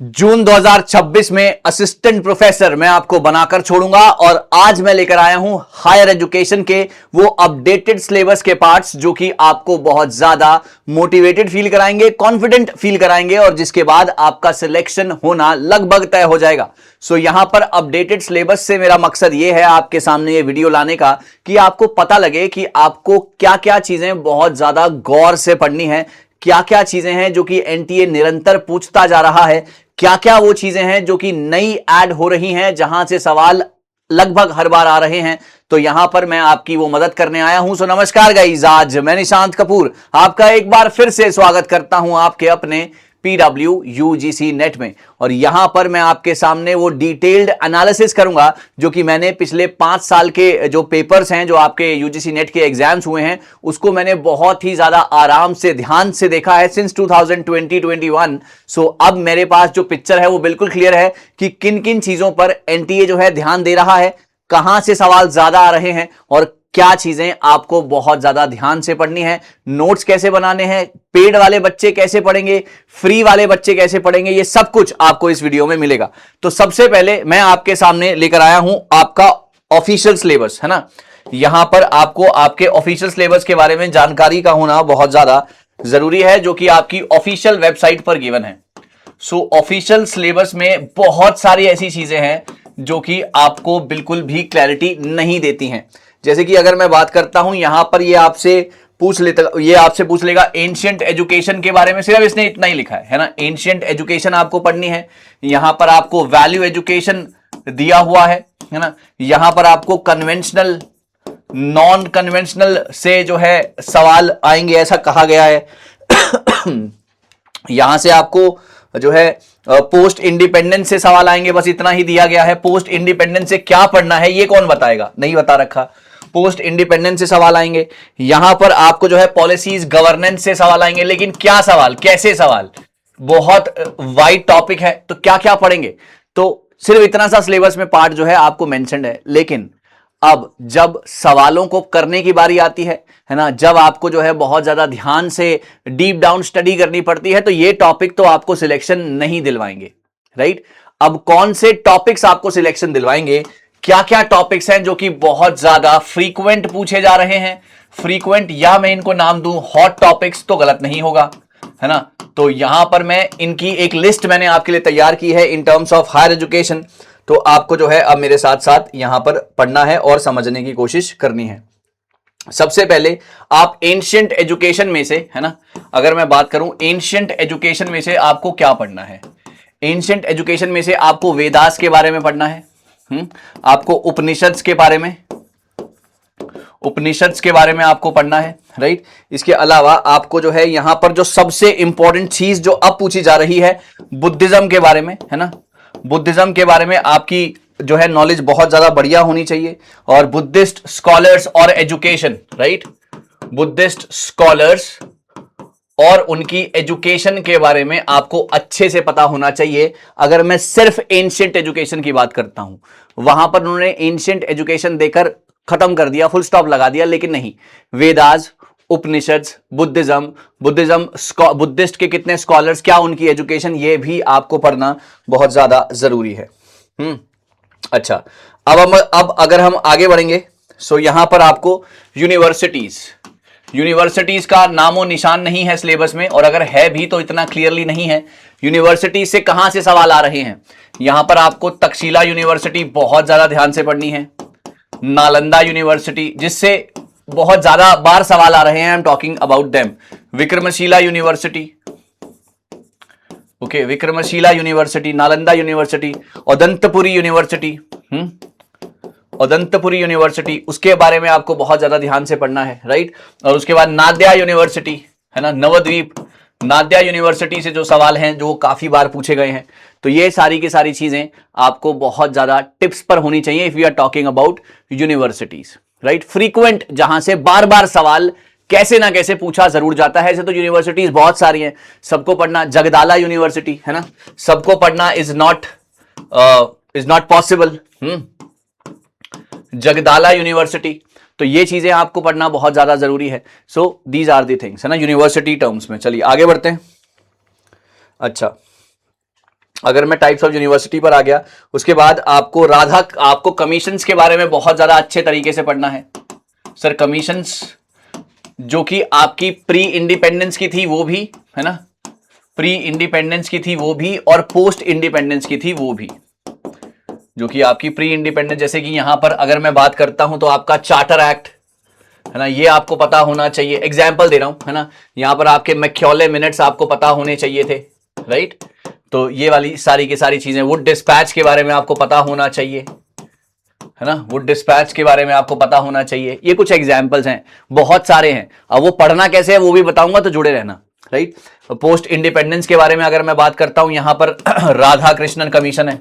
जून 2026 में assistant professor मैं आपको बनाकर छोड़ूंगा और आज मैं लेकर आया हूं हायर एजुकेशन के वो अपडेटेड सिलेबस के पार्ट्स जो कि आपको बहुत ज्यादा मोटिवेटेड फील कराएंगे, कॉन्फिडेंट फील कराएंगे और जिसके बाद आपका सिलेक्शन होना लगभग तय हो जाएगा। सो यहां पर अपडेटेड सिलेबस से मेरा मकसद यह है आपके सामने ये वीडियो लाने का कि आपको पता लगे कि आपको क्या क्या चीजें बहुत ज्यादा गौर से पढ़नी है, क्या क्या चीजें हैं जो कि एनटीए निरंतर पूछता जा रहा है, क्या क्या वो चीजें हैं जो कि नई ऐड हो रही हैं जहां से सवाल लगभग हर बार आ रहे हैं। तो यहां पर मैं आपकी वो मदद करने आया हूं। सो नमस्कार गाइस, आज मैं निशांत कपूर आपका एक बार फिर से स्वागत करता हूं आपके अपने PW UGC नेट में। और यहां पर मैं आपके सामने वो डिटेल्ड एनालिसिस करूंगा जो कि मैंने पिछले 5 साल के जो पेपर्स हैं, जो आपके UGC नेट के एग्जाम्स हुए हैं, उसको मैंने बहुत ही ज्यादा आराम से ध्यान से देखा है सिंस 2020-21। सो अब मेरे पास जो पिक्चर है वो बिल्कुल क्लियर है कि किन किन चीजों पर एनटीए जो है ध्यान दे रहा है, कहां से सवाल ज्यादा आ रहे हैं और क्या चीजें आपको बहुत ज्यादा ध्यान से पढ़नी है, नोट्स कैसे बनाने हैं, पेड वाले बच्चे कैसे पढ़ेंगे, फ्री वाले बच्चे कैसे पढ़ेंगे, ये सब कुछ आपको इस वीडियो में मिलेगा। तो सबसे पहले मैं आपके सामने लेकर आया हूं आपका ऑफिशियल सिलेबस, है ना। यहां पर आपको आपके ऑफिशियल सिलेबस के बारे में जानकारी का होना बहुत ज्यादा जरूरी है जो कि आपकी ऑफिशियल वेबसाइट पर गिवन है। सो ऑफिशियल सिलेबस में बहुत सारी ऐसी चीजें हैं जो कि आपको बिल्कुल भी क्लैरिटी नहीं देती हैं। जैसे कि अगर मैं बात करता हूं यहां पर ये आपसे पूछ लेगा एंशिएंट एजुकेशन के बारे में, सिर्फ इसने इतना ही लिखा है ना। एंशिएंट एजुकेशन आपको पढ़नी है। यहां पर आपको वैल्यू एजुकेशन दिया हुआ है ना। यहां पर आपको कन्वेंशनल, नॉन कन्वेंशनल से जो है सवाल आएंगे, ऐसा कहा गया है। यहां से आपको जो है पोस्ट इंडिपेंडेंस से सवाल आएंगे, बस इतना ही दिया गया है। पोस्ट इंडिपेंडेंस से क्या पढ़ना है ये कौन बताएगा, नहीं बता रखा। पोस्ट इंडिपेंडेंस से सवाल आएंगे। यहां पर आपको जो है पॉलिसीज गवर्नेंस से सवाल आएंगे, लेकिन क्या सवाल, कैसे सवाल, बहुत वाइड टॉपिक है, तो क्या क्या पढ़ेंगे। तो सिर्फ इतना सा सिलेबस में पार्ट जो है आपको मेंशन्ड है। लेकिन अब जब सवालों को करने की बारी आती है ना, जब आपको जो है बहुत ज्यादा ध्यान से डीप डाउन स्टडी करनी पड़ती है, तो ये टॉपिक तो आपको सिलेक्शन नहीं दिलवाएंगे, राइट। अब कौन से टॉपिक्स आपको सिलेक्शन दिलवाएंगे, क्या क्या टॉपिक्स हैं जो कि बहुत ज्यादा फ्रीक्वेंट पूछे जा रहे हैं, फ्रीक्वेंट, या मैं इनको नाम दूं हॉट टॉपिक्स, तो गलत नहीं होगा, है ना। तो यहां पर मैं इनकी एक लिस्ट मैंने आपके लिए तैयार की है in terms of higher education. तो आपको जो है अब मेरे साथ साथ यहां पर पढ़ना है और समझने की कोशिश करनी है। सबसे पहले आप एंशिएंट एजुकेशन में से, है ना, अगर मैं बात करूं एंशिएंट एजुकेशन में से आपको क्या पढ़ना है। एंशिएंट एजुकेशन में से आपको वेदास के बारे में पढ़ना है, आपको उपनिषद्स के बारे में, उपनिषद्स के बारे में आपको पढ़ना है, राइट। इसके अलावा आपको जो है यहां पर जो सबसे इंपॉर्टेंट चीज जो अब पूछी जा रही है, बुद्धिज्म के बारे में, है ना। बुद्धिज्म के बारे में आपकी जो है नॉलेज बहुत ज्यादा बढ़िया होनी चाहिए। और बुद्धिस्ट स्कॉलर्स और एजुकेशन, राइट, बुद्धिस्ट स्कॉलर्स और उनकी एजुकेशन के बारे में आपको अच्छे से पता होना चाहिए। अगर मैं सिर्फ एंशिएंट एजुकेशन की बात करता हूं, वहां पर उन्होंने एंशिएंट एजुकेशन देकर खत्म कर दिया, फुल स्टॉप लगा दिया, लेकिन नहीं, वेदास, उपनिषद्स, बुद्धिज्म, बुद्धिस्ट के कितने स्कॉलर्स, क्या उनकी एजुकेशन, ये भी आपको पढ़ना बहुत ज्यादा जरूरी है। अच्छा, अब अगर हम आगे बढ़ेंगे, सो यहां पर आपको यूनिवर्सिटीज का नामो निशान नहीं है सिलेबस में, और अगर है भी तो इतना क्लियरली नहीं है। यूनिवर्सिटी से कहां से सवाल आ रहे हैं, यहां पर आपको तक्षशिला यूनिवर्सिटी बहुत ज्यादा ध्यान से पढ़नी है। नालंदा यूनिवर्सिटी, जिससे बहुत ज्यादा बार सवाल आ रहे हैं, I am talking about them. Vikramshila university, okay, Vikramshila university, Nalanda university, Udantapuri university, Udantapuri university, उसके बारे में आपको बहुत ज्यादा ध्यान से पढ़ना है, राइट। और उसके बाद नाद्या यूनिवर्सिटी, है ना, नवद्वीप, नाद्या यूनिवर्सिटी से जो सवाल हैं जो काफी बार पूछे गए हैं। तो ये सारी की सारी चीजें आपको बहुत ज्यादा टिप्स पर होनी चाहिए if you are talking about universities, right. Frequent, जहां से बार बार सवाल कैसे ना कैसे पूछा जरूर जाता है। ऐसे तो यूनिवर्सिटीज बहुत सारी हैं, सबको पढ़ना। जगदाला यूनिवर्सिटी, है ना, सबको पढ़ना is not possible. Jagaddala university, तो ये चीजें आपको पढ़ना बहुत ज्यादा जरूरी है। So these are the things, है ना, यूनिवर्सिटी टर्म्स में। चलिए आगे बढ़ते हैं। अच्छा, अगर मैं टाइप्स ऑफ यूनिवर्सिटी पर आ गया, उसके बाद आपको कमीशंस के बारे में बहुत ज्यादा अच्छे तरीके से पढ़ना है सर। कमीशंस जो कि आपकी प्री इंडिपेंडेंस की थी वो भी है ना, प्री इंडिपेंडेंस की थी वो भी, और पोस्ट इंडिपेंडेंस की थी वो भी। जो कि आपकी प्री इंडिपेंडेंस, जैसे कि यहां पर अगर मैं बात करता हूं तो आपका चार्टर एक्ट है ना, ये आपको पता होना चाहिए। एग्जाम्पल दे रहा हूं है ना, यहां पर आपके मैक्योले मिनट्स आपको पता होने चाहिए थे, राइट। तो ये वाली सारी की सारी चीजें, वुड डिस्पैच के बारे में आपको पता होना चाहिए है ना, वुड डिस्पैच के बारे में आपको पता होना चाहिए। ये कुछ एग्जाम्पल्स हैं, बहुत सारे हैं। अब वो पढ़ना कैसे है वो भी बताऊंगा, तो जुड़े रहना, राइट। पोस्ट इंडिपेंडेंस के बारे में अगर मैं बात करता हूं, यहां पर राधा कृष्णन कमीशन है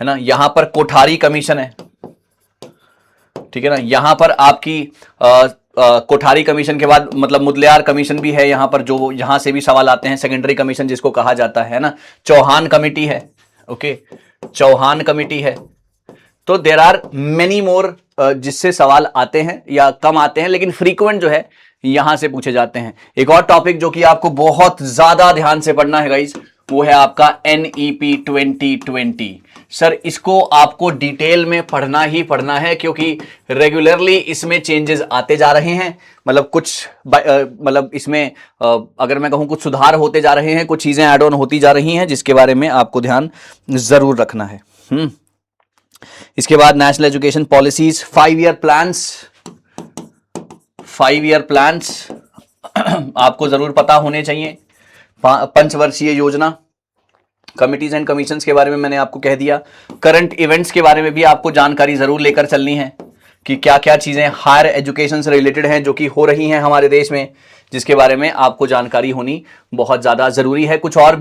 ना, यहां पर कोठारी कमीशन है, ठीक है ना। यहां पर आपकी कोठारी कमीशन के बाद मतलब मुदलियार कमीशन भी है यहां पर, जो यहां से भी सवाल आते हैं, सेकेंडरी कमीशन जिसको कहा जाता है ना। चौहान कमेटी है, ओके, चौहान कमेटी है। तो देर आर मेनी मोर जिससे सवाल आते हैं या कम आते हैं, लेकिन फ्रीक्वेंट जो है यहां से पूछे जाते हैं। एक और टॉपिक जो कि आपको बहुत ज्यादा ध्यान से पढ़ना है गाइस, वो है आपका NEP 2020। सर इसको आपको डिटेल में पढ़ना ही पढ़ना है, क्योंकि रेगुलरली इसमें चेंजेस आते जा रहे हैं। मतलब कुछ मतलब इसमें अगर मैं कहूं कुछ सुधार होते जा रहे हैं, कुछ चीजें ऐड ऑन होती जा रही हैं, जिसके बारे में आपको ध्यान जरूर रखना है। इसके बाद national education policies, 5 year plans, 5 year plans आपको जरूर पता होने चाहिए। पंचवर्षीय योजना, कमिटीज एंड कमीशंस के बारे में मैंने आपको कह दिया। करंट इवेंट्स के बारे में भी आपको जानकारी जरूर लेकर चलनी है कि क्या क्या चीजें हायर एजुकेशन से रिलेटेड हैं जो कि हो रही हैं हमारे देश में, जिसके बारे में आपको जानकारी होनी बहुत ज्यादा जरूरी है। कुछ और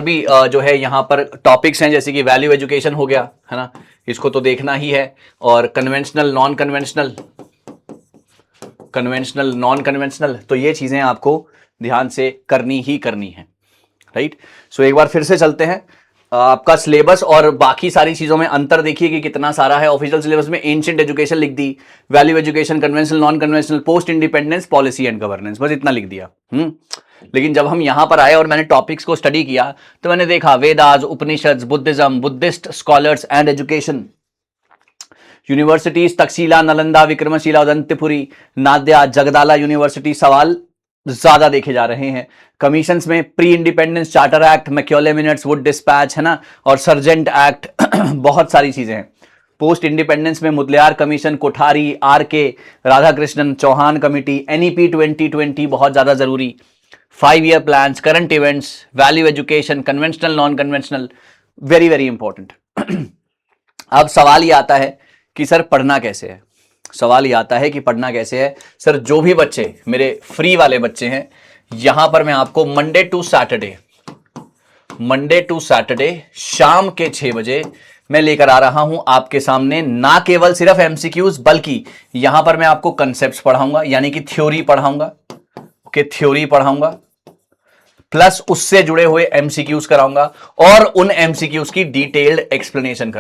भी जो है यहाँ पर टॉपिक्स हैं, जैसे कि वैल्यू एजुकेशन हो गया है ना, इसको तो देखना ही है। और conventional, non conventional, conventional, non conventional, तो ये चीजें आपको ध्यान से करनी ही करनी है, राइट। सो एक बार फिर से चलते हैं, आपका सिलेबस और बाकी सारी चीजों में अंतर देखिए कि कितना सारा है। ऑफिशियल सिलेबस में एंशिएंट एजुकेशन लिख दी, value education, conventional, non conventional, post independence, policy and governance, बस इतना लिख दिया। लेकिन जब हम यहां पर आए और मैंने टॉपिक्स को स्टडी किया, तो मैंने देखा Vedas, Upanishad, Buddhism, Buddhist scholars and education, universities, Takshashila, Nalanda, Vikramshila, Odantapuri, Nadia, Jagaddala university, सवाल ज्यादा देखे जा रहे हैं। कमीशंस में pre independence, charter act, Macaulay minutes, Wood dispatch है ना, और सर्जेंट एक्ट बहुत सारी चीजें हैं। पोस्ट इंडिपेंडेंस में Mudaliar commission, Kothari, RK, Radhakrishnan, Chauhan committee, NEP 2020 बहुत ज्यादा जरूरी। 5 year plans, current events, value education, conventional, non conventional, very very important. अब सवाल ये आता है कि सर पढ़ना कैसे है, सवाल ये आता है कि पढ़ना कैसे है। सर जो भी बच्चे मेरे फ्री वाले बच्चे हैं, यहां पर मैं आपको मंडे टू सैटरडे शाम के 6 बजे मैं लेकर आ रहा हूं आपके सामने, ना केवल सिर्फ MCQs, बल्कि यहां पर मैं आपको कंसेप्ट्स पढ़ाऊंगा, यानी कि थ्योरी पढ़ाऊंगा, ओके, थ्योरी पढ़ाऊंगा, प्लस उससे जुड़े हुए MCQs कराऊंगा, और उन MCQs की डिटेल्ड एक्सप्लेनेशन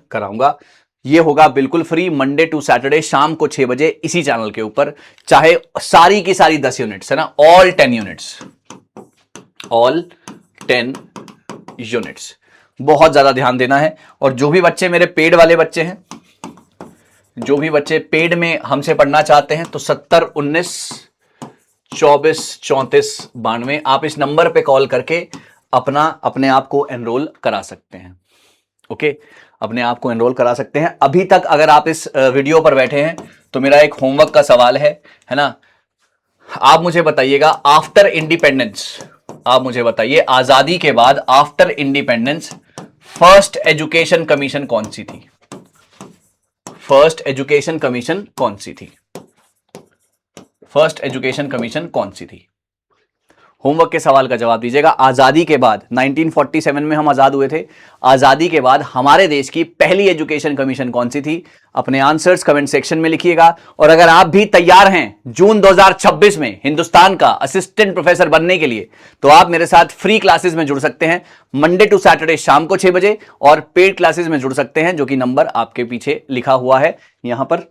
कराऊंगा। ये होगा बिल्कुल फ्री, मंडे टू सैटरडे शाम को 6 बजे इसी चैनल के ऊपर। चाहे सारी की सारी 10 यूनिट्स है ना, ऑल 10 यूनिट्स, बहुत ज्यादा ध्यान देना है। और जो भी बच्चे मेरे पेड वाले बच्चे हैं, जो भी बच्चे पेड में हमसे पढ़ना चाहते हैं, तो 70 19 24 34 92 आप इस नंबर पे कॉल करके अपने आप को एनरोल करा सकते हैं, ओके, अपने आप को एनरोल करा सकते हैं। अभी तक अगर आप इस वीडियो पर बैठे हैं, तो मेरा एक होमवर्क का सवाल है ना, आप मुझे बताइएगा आफ्टर इंडिपेंडेंस, आप मुझे बताइए आजादी के बाद after independence first education commission कौन सी थी, फर्स्ट एजुकेशन कमीशन कौन सी थी, फर्स्ट एजुकेशन कमीशन कौन सी थी। होमवर्क के सवाल का जवाब दीजिएगा। आजादी के बाद 1947 में हम आजाद हुए थे, आजादी के बाद हमारे देश की पहली एजुकेशन कमीशन कौन सी थी। अपने आंसर्स कमेंट सेक्शन में लिखिएगा। और अगर आप भी तैयार हैं जून 2026 में हिंदुस्तान का असिस्टेंट प्रोफेसर बनने के लिए, तो आप मेरे साथ फ्री क्लासेस में जुड़ सकते हैं मंडे टू सैटरडे शाम को 6 बजे, और पेड क्लासेस में जुड़ सकते हैं, जो कि नंबर आपके पीछे लिखा हुआ है यहां पर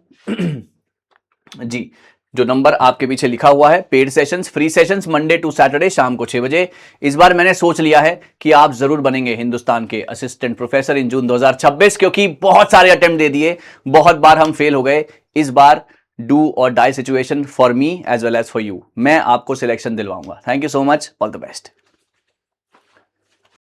जी। जो नंबर आपके पीछे लिखा हुआ है। Paid sessions, free sessions Monday to Saturday शाम को 6 बजे। इस बार मैंने सोच लिया है कि आप जरूर बनेंगे हिंदुस्तान के असिस्टेंट प्रोफेसर इन जून 2026, क्योंकि बहुत सारे अटेम्प्ट दे दिए, बहुत बार हम फेल हो गए। इस बार do or die situation for me as well as for you, मैं आपको सिलेक्शन दिलवाऊंगा। Thank you so much, all the best.